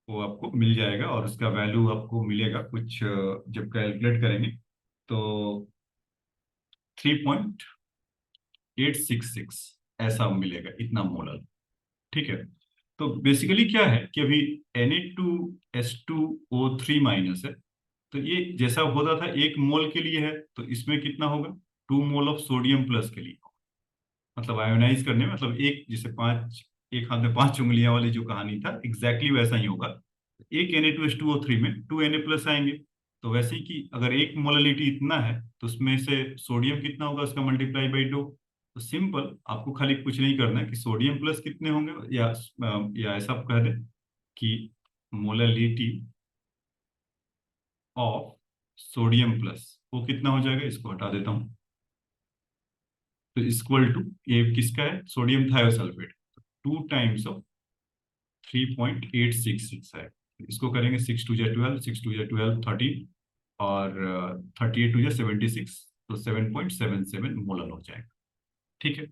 वो आपको मिल जाएगा, और उसका वैल्यू आपको मिलेगा कुछ जब कैलकुलेट करेंगे तो 3.866 ऐसा मिलेगा, इतना मोलर। ठीक है, तो बेसिकली क्या है कि अभी Na2H2O3 माइनस है, तो ये जैसा होता था 1 मोल के लिए है, तो इसमें कितना होगा? 2 मोल ऑफ सोडियम प्लस के लिए, मतलब आयोनाइज करने में, मतलब एक जैसे पांच, एक हाथ में पांच उंगलियां वाली जो कहानी था, एग्जैक्टली वैसा ही होगा। एक Na2H2O3 में 2 Na प्लस आएंगे, तो वैसे ही कि अगर एक मोललिटी इतना है तो उसमें से सोडियम कितना होगा, उसका मल्टीप्लाई बाई 2। तो सिंपल, आपको खाली कुछ नहीं करना है कि सोडियम प्लस कितने होंगे, या ऐसा आप कह दें कि मोललिटी ऑफ सोडियम प्लस वो कितना हो जाएगा, इसको हटा देता हूँ। तो इक्वल टू, ये किसका है? सोडियम थायोसल्फेट, 2 टाइम्स ऑफ 3.866 है। इसको करेंगे 6 2 जा 12, 6 2 जा 12 13, और 38 2 जा 76, तो 7.77 मोलर हो जाएगा। ठीक है,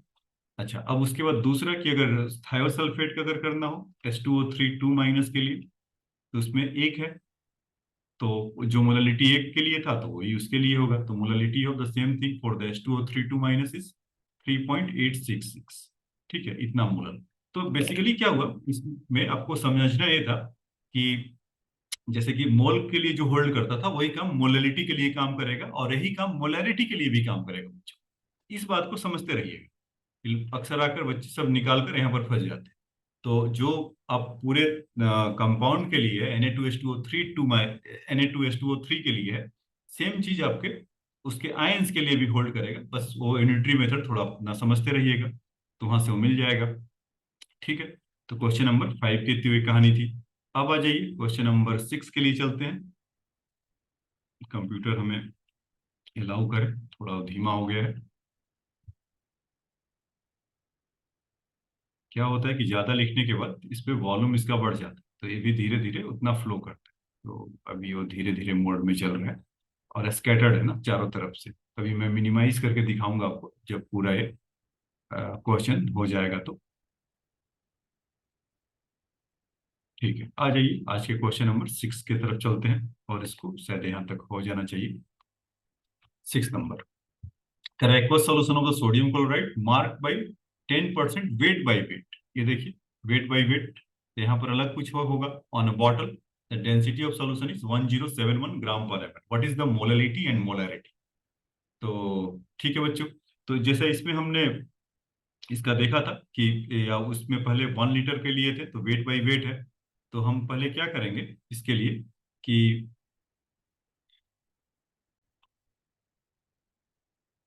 अच्छा अब उसके बाद दूसरा कि अगर थायोसल्फेट का अगर करना हो H2O3 2 माइनस के लिए, तो उसमें एक है, तो जो मोललिटी एक के लिए था तो वही उसके लिए होगा, तो molality of the same thing for the H2O3 2 minus is 3.866। ठीक है, इतना मोलर। तो बेसिकली क्या हुआ इसमें आपको समझना ये था कि जैसे कि मोल के लिए जो होल्ड करता था वही काम मोललिटी के लिए काम करेगा, और यही काम मोलैरिटी के लिए भी काम करेगा बच्चों। इस बात को समझते रहिएगा, अक्सर आकर बच्चे सब निकाल कर यहाँ पर फंस जाते हैं। तो जो आप पूरे कंपाउंड के लिए Na2H2O3 Na2H2O3 के लिए है, सेम चीज आपके उसके आयंस के लिए भी होल्ड करेगा, बस वो यूनिटरी मेथड थोड़ा अपना समझते रहिएगा, तो वहां से वो मिल जाएगा। ठीक है, तो क्वेश्चन नंबर 5 की इतनी हुई कहानी थी। अब आ जाइए क्वेश्चन नंबर 6 के लिए चलते हैं। कंप्यूटर हमें अलाउ करे, थोड़ा धीमा हो गया है। क्या होता है कि ज्यादा लिखने के बाद इस पे वॉल्यूम इसका बढ़ जाता है, तो ये भी धीरे धीरे उतना फ्लो करता है। तो अभी वो धीरे धीरे मोड में चल रहा है, और स्कैटर्ड है ना चारों तरफ से। अभी मैं मिनिमाइज करके दिखाऊंगा आपको जब पूरा ये क्वेश्चन हो जाएगा तो। ठीक है, आ जाइए आज के क्वेश्चन नंबर 6 की तरफ चलते हैं, और इसको शायद यहाँ तक हो जाना चाहिए। 6 number, the aqueous solution of the sodium chloride marked by 10% weight by weight। ये देखिए weight by weight, यहाँ पर अलग कुछ होगा। on a bottle the density of solution is 1071 ग्राम पर ml। what is the molality and molarity? तो ठीक है बच्चों, तो जैसे इसमें हमने इसका देखा था कि या उसमें पहले 1 लीटर के लिए थे तो वेट बाई वेट है। तो हम पहले क्या करेंगे इसके लिए कि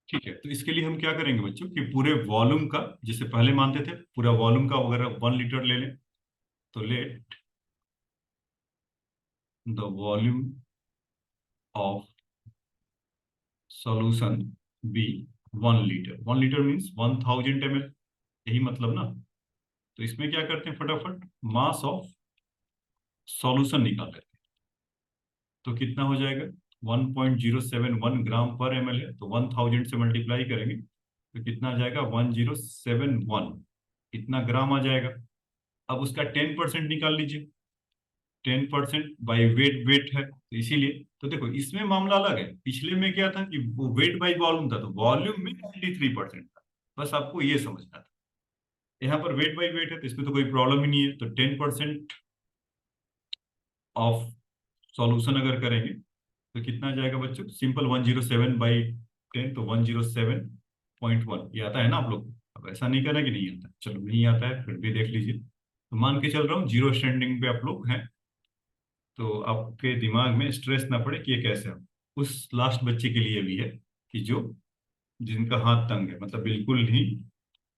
ठीक है, तो इसके लिए हम क्या करेंगे बच्चों कि पूरे वॉल्यूम का, जैसे पहले मानते थे पूरा वॉल्यूम का अगर 1 लीटर ले लें, तो let the volume of solution be 1 litre. 1 litre means 1000 ml, यही मतलब ना। तो इसमें क्या करते हैं, फटाफट मास ऑफ सॉल्यूशन निकाल लेते हैं। तो कितना हो जाएगा, 1071 ग्राम पर ml है, तो 1000 से मल्टीप्लाई करेंगे तो कितना आ जाएगा, 1071, इतना ग्राम आ जाएगा। अब उसका 10% निकाल लीजिए, 10% बाई वेट, वेट है तो इसीलिए। तो देखो इसमें मामला अलग है, पिछले में क्या था कि वो वेट बाई वॉल्यूम था, तो वॉल्यूम में 93% था, बस आपको ये समझना था। यहाँ पर वेट बाई वेट है तो इसमें तो कोई प्रॉब्लम ही नहीं है। तो 10% ऑफ सॉल्यूशन अगर करेंगे तो कितना आ जाएगा बच्चों, सिंपल 107/10, तो 107.1 ये आता है ना आप लोग। अब ऐसा नहीं करना कि नहीं आता, चलो नहीं आता है फिर भी देख लीजिए। तो मान के चल रहा हूँ जीरो स्टैंडिंग पे आप लोग हैं, तो आपके दिमाग में स्ट्रेस ना पड़े कि ये कैसे हो। उस लास्ट बच्चे के लिए भी है कि जो जिनका हाथ तंग है, मतलब बिल्कुल ही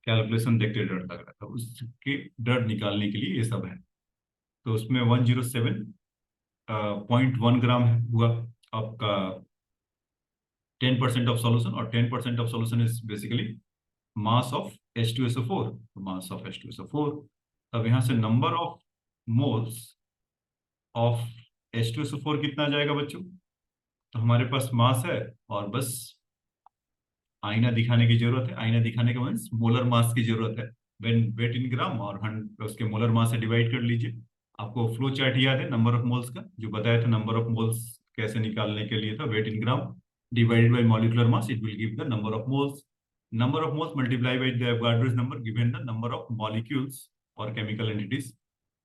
कैलकुलेशन देखते डर लग रहा था, उसके डर निकालने के लिए ये सब है। तो उसमें 107.1 ग्राम हुआ आपका 10% ऑफ सॉल्यूशन, और 10% of solution is basically mass of H2SO4, mass of H2SO4। अब यहाँ से number of moles of H2SO4 कितना आ जाएगा बच्चों, तो हमारे पास मास है और बस आईना दिखाने की जरूरत है। आईना दिखाने के मीन्स मोलर मास की जरूरत है। वेन वेट इन ग्राम और उसके मोलर मास से डिवाइड कर लीजिए। आपको फ्लो चार्ट याद है नंबर ऑफ मोल्स का, जो बताया था नंबर ऑफ मोल्स कैसे निकालने के लिए था, weight in gram divided by molecular mass, it will give the number of moles. Number of moles multiply by the Avogadro's number given the number of molecules और chemical entities.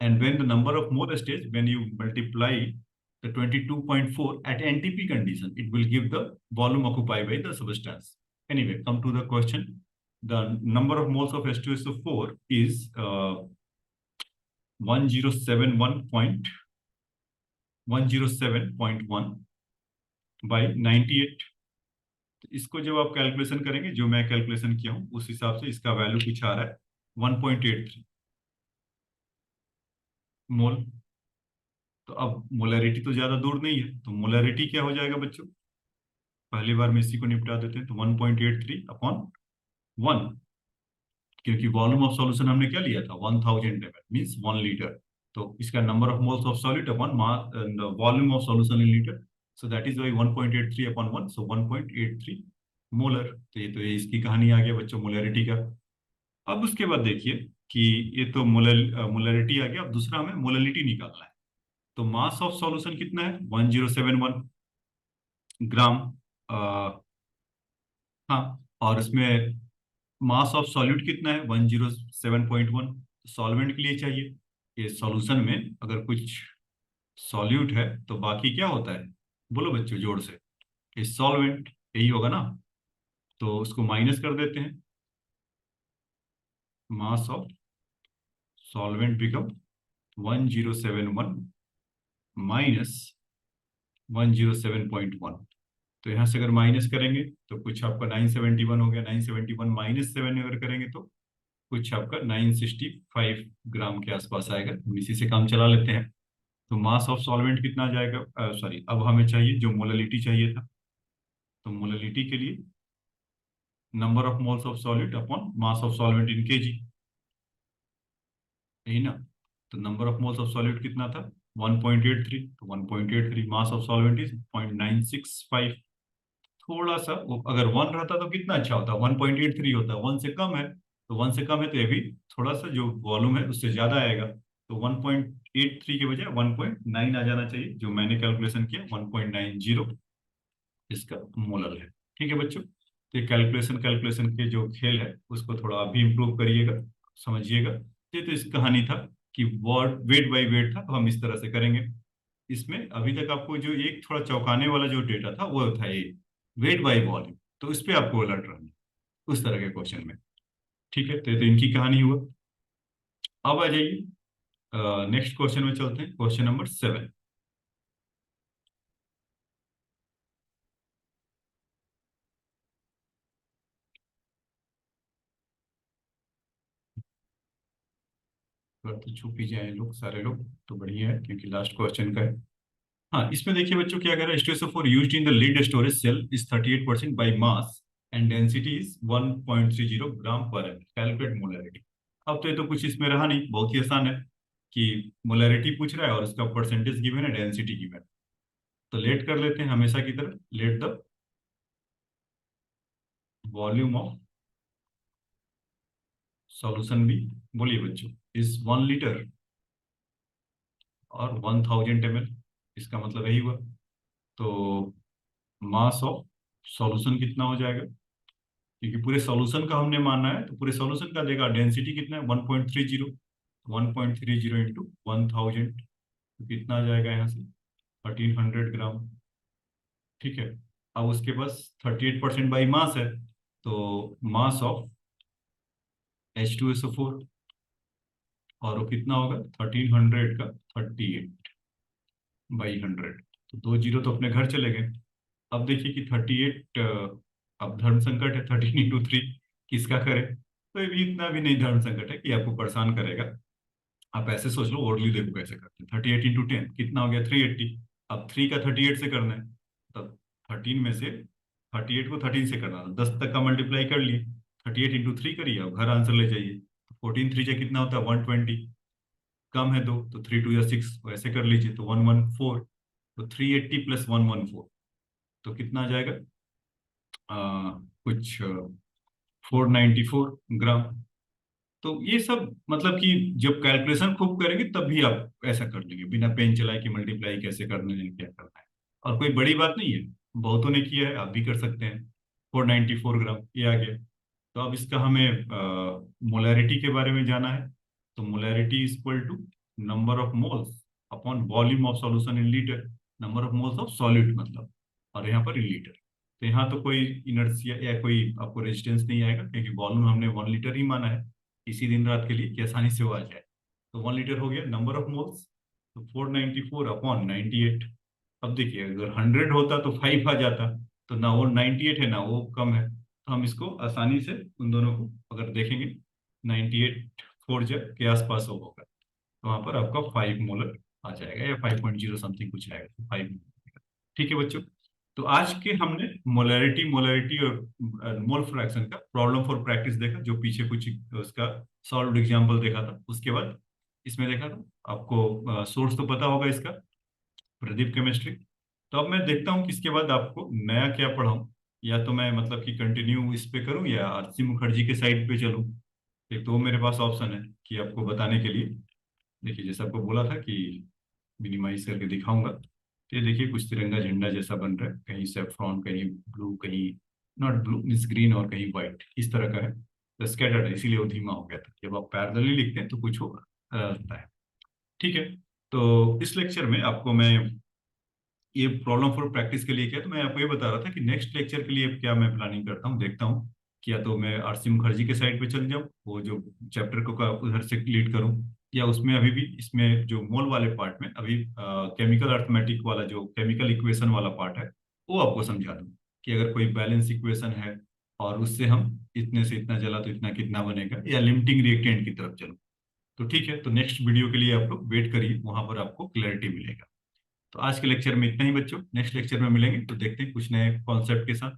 And when the number of mole stage, when you multiply the 22.4 at NTP condition, it will give the volume occupied by the substance. Anyway, come to the question. The number of moles of H2SO4 is 1071 by 98। इसको जब आप calculation करेंगे, जो मैं calculation किया हूँ उस हिसाब से इसका वैल्यू कुछ आ रहा है 1.83 मोल। तो अब मोलैरिटी तो ज्यादा दूर नहीं है, तो मोलैरिटी क्या हो जाएगा बच्चों, पहली बार में इसी को निपटा देते हैं। तो 1.83/1, क्योंकि वॉल्यूम ऑफ सॉल्यूशन हमने क्या लिया था, 1000 ml मीन्स 1 लीटर। तो इसका number of moles of solid upon volume of solution in litre, so that is Y 1.83/1, so 1.83 molar. तो ये इसकी कहानी आ गया बच्चों मोलैरिटी का। अब उसके बाद देखिए कि ये तो मोलैरिटी आ गया, अब दूसरा हमें मोलैलिटी निकालना है। तो मास ऑफ सॉल्यूशन कितना है, 1071 ग्राम। हाँ, और इसमें मास ऑफ सॉल्यूट कितना है, 107.1। सॉल्वेंट के लिए चाहिए, ये सॉल्यूशन में अगर कुछ सॉल्यूट है तो बाकी क्या होता है, बोलो बच्चों जोर से, ये सॉल्वेंट, यही होगा ना। तो उसको माइनस कर देते हैं, मास ऑफ सॉल्वेंट बिकम 1071 माइनस 107.1। तो यहाँ से अगर माइनस करेंगे तो कुछ आपका 971 हो गया, 971 माइनस 7 अगर करेंगे तो कुछ आपका 965 ग्राम के आसपास आएगा। हम इसी से काम चला लेते हैं। तो मास ऑफ सॉल्वेंट कितना आ जाएगा, सॉरी अब हमें चाहिए जो मोललिटी चाहिए था। तो मोललिटी के लिए number of moles of solute upon mass of solvent in KG, यही ना। तो number of moles of solute कितना था, 1.83, तो 1.83 मास ऑफ सॉल्वेंट इज 0.965। थोड़ा सा अगर 1 रहता तो कितना अच्छा होता, 1.83 होता, 1 से कम है तो 1 से कम है तो ये भी थोड़ा सा जो वॉल्यूम है उससे ज्यादा आएगा। तो 1.83 के बजाय 1.9 आ जाना चाहिए, जो मैंने कैलकुलेशन किया 1.90 इसका मोलर है। ठीक है बच्चों, तो ये कैलकुलेशन कैलकुलेशन के जो खेल है उसको थोड़ा अभी इम्प्रूव करिएगा, समझिएगा। ये तो इस कहानी था कि वर्ड वेट बाई वेट था, तो हम इस तरह से करेंगे। इसमें अभी तक आपको जो एक थोड़ा चौंकाने वाला जो डेटा था वो था ये वेट बाई वॉल्यूम, तो इस पे आपको अलर्ट रहना उस तरह के क्वेश्चन में। ठीक है, तो इनकी कहानी हुआ। अब आ जाइए नेक्स्ट क्वेश्चन में चलते हैं, क्वेश्चन नंबर 7। अगर तो छुप ही जाए लोग, सारे लोग, तो बढ़िया है क्योंकि लास्ट क्वेश्चन का है। हाँ, इसमें देखिए बच्चों क्या कह रहा है, H2SO4 used in the lead storage cell is 38% by mass and density is 1.30 gram per M, calculate molarity. अब तो ये तो कुछ इसमें रहा नहीं, बहुत ही आसान है कि मोलैरिटी पूछ रहा है और उसका परसेंटेज गिवन है, डेंसिटी गिवन है। तो लेट कर लेते हैं हमेशा की तरह, late the volume of solution भी, बोलिए बच्चों, इज 1 लीटर और 1000 ml, इसका मतलब यही हुआ। तो मास ऑफ सॉल्यूशन कितना हो जाएगा, क्योंकि पूरे सॉल्यूशन का हमने माना है, तो पूरे सॉल्यूशन का देगा डेंसिटी कितना है 1.30, 1.30 इंटू 1000, तो कितना आ जाएगा यहाँ से 1300 ग्राम। ठीक है, अब उसके पास 38% बाई मास है, तो मास ऑफ H2SO4, और वो कितना होगा 1300 का 38/100, तो 2 जीरो तो अपने घर चले गए। अब देखिए कि 38, अब धर्म संकट है, 13 इंटू 3 किसका करें, तो ये भी इतना भी नहीं धर्म संकट है कि आपको परेशान करेगा। आप ऐसे सोच लो, ओरली देखो कैसे करते हैं, 38 इंटू 10 कितना हो गया 380। अब 3 का 38 से करना है, तब 13 में से 38 को 13 से करना है, 10 तक का मल्टीप्लाई कर लिए, 38 इंटू 3 करिए, अब घर आंसर ले जाइए। 14 3 से कितना होता है 120, कम है दो, तो 3 2 या 6, वैसे कर लीजिए, तो 114, तो 380 प्लस 114, तो कितना आ जाएगा कुछ 494 ग्राम। तो ये सब मतलब कि जब कैलकुलेशन खूब करेंगे तब भी आप ऐसा कर लेंगे, बिना पेन चलाए कि मल्टीप्लाई कैसे करना है क्या करना है, और कोई बड़ी बात नहीं है, बहुतों ने किया है, आप भी कर सकते हैं। 494 ग्राम ये आ गया। तो अब इसका हमें मोलैरिटी के बारे में जाना है, तो molarity is equal to number of moles upon volume of solution in litre, number of moles of solute मतलब, और यहाँ पर इन लीटर। तो यहाँ तो कोई इनर्शिया या कोई आपको रेजिस्टेंस नहीं आएगा, क्योंकि वॉल्यूम हमने 1 लीटर ही माना है इसी दिन रात के लिए कि आसानी से वो आ जाए। तो 1 लीटर हो गया, नंबर ऑफ मोल्स तो 494/98। अब देखिए अगर 100 होता तो 5 आ जाता, तो ना वो 98 है ना वो कम है, तो हम इसको आसानी से उन दोनों को अगर देखेंगे 98 फोर जब के आसपास होगा, तो वहां पर आपका 5 मोलर आ जाएगा, या 5.0 समथिंग कुछ आएगा, 5। ठीक है बच्चों, तो आज के हमने मोलैरिटी मोलैरिटी और मोल फ्रैक्शन का प्रॉब्लम फॉर प्रैक्टिस देखा, जो पीछे कुछ उसका सॉल्व एग्जांपल देखा था, उसके बाद इसमें देखा था आपको सोर्स तो पता होगा इसका, प्रदीप केमिस्ट्री। तो अब मैं देखता हूँ कि इसके बाद आपको नया क्या पढ़ाऊँ, या तो मैं मतलब कि कंटिन्यू इस पे करूँ या आरसी मुखर्जी के साइड पे चलूँ। एक तो वो मेरे पास ऑप्शन है कि आपको बताने के लिए, देखिए जैसे आपको बोला था कि मिनिमाइज करके दिखाऊंगा, तो ये देखिए कुछ तिरंगा झंडा जैसा बन रहा है, कहीं सेफ्रॉन, कहीं ब्लू, कहीं नॉट ब्लू मीन्स ग्रीन, और कहीं व्हाइट, इस तरह का है। तो स्कैटर्ड है, इसीलिए वो धीमा हो गया था। जब आप पैरेलली लिखते हैं तो कुछ होगा रहता है। ठीक है, तो इस लेक्चर में आपको मैं ये प्रॉब्लम फॉर प्रैक्टिस के लिए किया, तो मैं आपको ये बता रहा था कि नेक्स्ट लेक्चर के लिए क्या मैं प्लानिंग करता हूँ, देखता हूँ कि या तो मैं आरसी मुखर्जी के साइड पे चल जाऊँ, वो जो चैप्टर को का उधर से लीड करूँ, या उसमें अभी भी इसमें जो मोल वाले पार्ट में अभी केमिकल अर्थमेटिक वाला जो केमिकल इक्वेशन वाला पार्ट है वो आपको समझा दूँ, कि अगर कोई बैलेंस इक्वेशन है और उससे हम इतने से इतना जला तो इतना कितना बनेगा, या लिमिटिंग रिएक्टेंट की तरफ चलूँ। तो ठीक है, तो नेक्स्ट वीडियो के लिए आप लोग वेट करिए, वहां पर आपको क्लैरिटी मिलेगा। तो आज के लेक्चर में इतना ही बच्चों, नेक्स्ट लेक्चर में मिलेंगे तो देखते हैं कुछ नए कॉन्सेप्ट के साथ,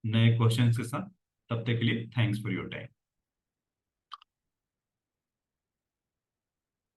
नए क्वेश्चंस के साथ। तब तक के लिए थैंक्स फॉर योर टाइम।